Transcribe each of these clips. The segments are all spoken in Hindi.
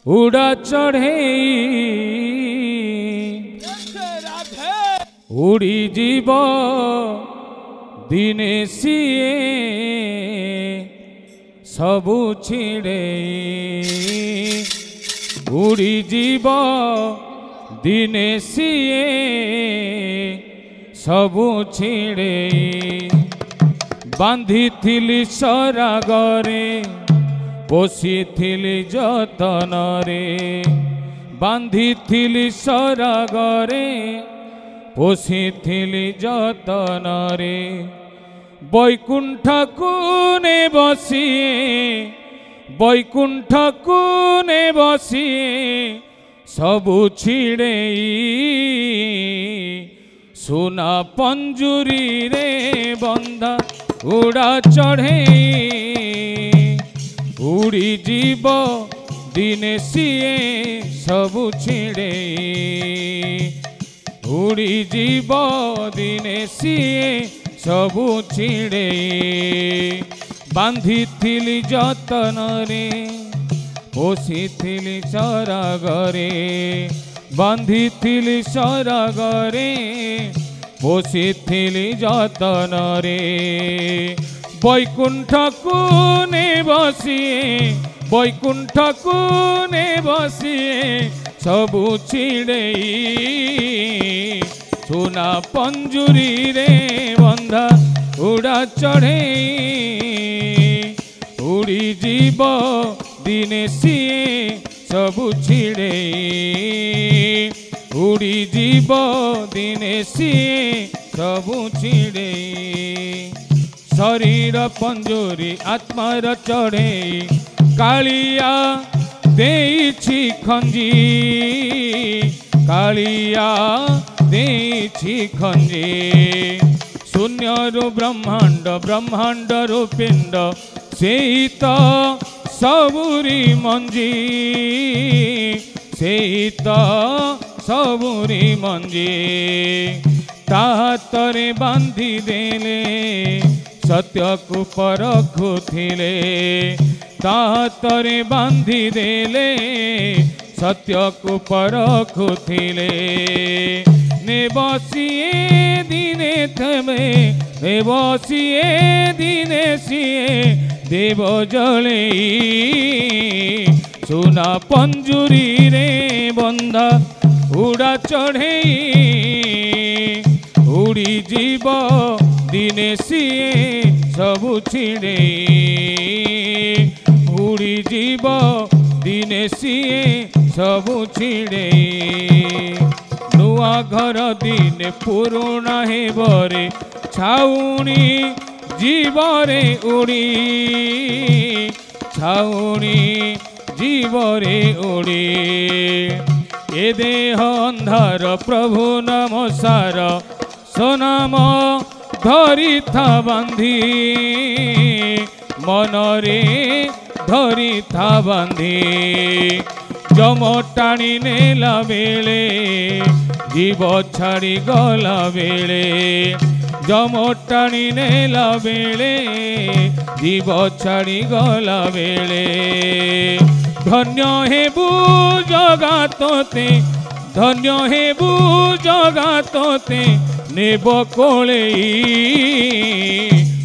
उड़ा चढ़े उड़ी जीव दिने सिए सबु छिड़े उड़ी जीव दिने सिए सबु छिड़े बांधी थिली सरागरे पोषी थिली जतन रे बांधी थिली सरागरे पोषी थिली जतन रे बैकुंठ कोने बसिए सबु छिड़े सुना पंजुरी रे बंधा उड़ा चढ़े उड़ी जीव दिने सिए सबु छिड़े उड़ी जीव दिने सिए सबु छिड़े बांधी थिली जतन रे पोषी थिली सरागरे बांधी थिली सरागरे पोषी थिली जतन रे बैकुंठ कोने बसिए सबु छिड़े सुना पंजुरी रे बंधा उड़ा चढ़े उड़ी जीव दिने सिए सबु छिड़े उड़ी जीव दिने सिए सबु छिड़े शरीर पंजुरी आत्मार चढ़े कालिया देइछि खंजी कालिया देइछि खंजी शून्य रु ब्रह्मांड ब्रह्मांड रु पिंड सेई तो सबुरी मंजी सेई तो सबुरी मंजी ताहातरे बांधी देले सत्य को परखुथिले ताहातरे बांधी देले सत्य को परखुथिले ने बसिए दिने थमे ने बसिए दिने सिए देव जले सुना पंजुरी रे बंधा उड़ा चढ़े उड़ी जीव दिने सिए सबु छिड़े उड़ी जीव दिने सिए सबु छिड़े नुआ घर दिने पुरुणा हे बरे छाउणी जीवरे उड़ी छाउणी जीवरे उड़ी ए देह अंधार प्रभु नम सार सोनाम धरी था बांधी मनरे धरी था बांधी जम टाणी नेला बेले जीव छाड़ी गला बेले जम टाणी नेला बेले जीव छाड़ी गला बेले धन्य हेबु जगातोते धन्य हेबु जगातोते नेब कोले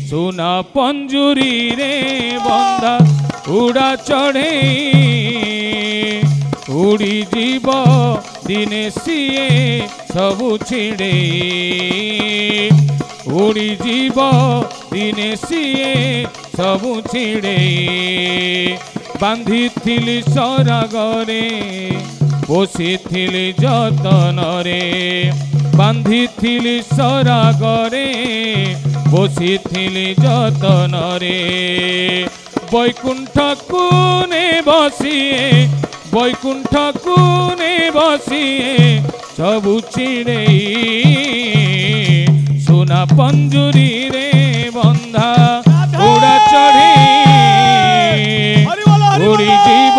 सुना पंजुरी रे बंधा उड़ा चढ़े उड़ी जीव दिने सिए सबु छिड़े उड़ी जीव दिने सिए सबु छिड़े बांधी थिली सरागरे पोषी थिली जतन रे बांधी थिली सरागरे पोषी थिली जतन रे बैकुंठ कोने बसिए सबु छिड़े सुना पंजुरी रे बंधा उड़ा चढ़े उड़ी जीव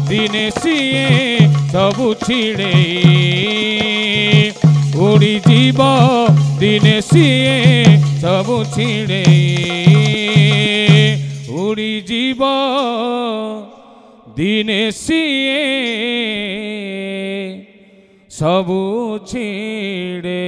दिने सिए सबु छिड़े उड़ी जीव दिने सिए सबु छिड़े उड़ी जीव दिने सिए सबु छिड़े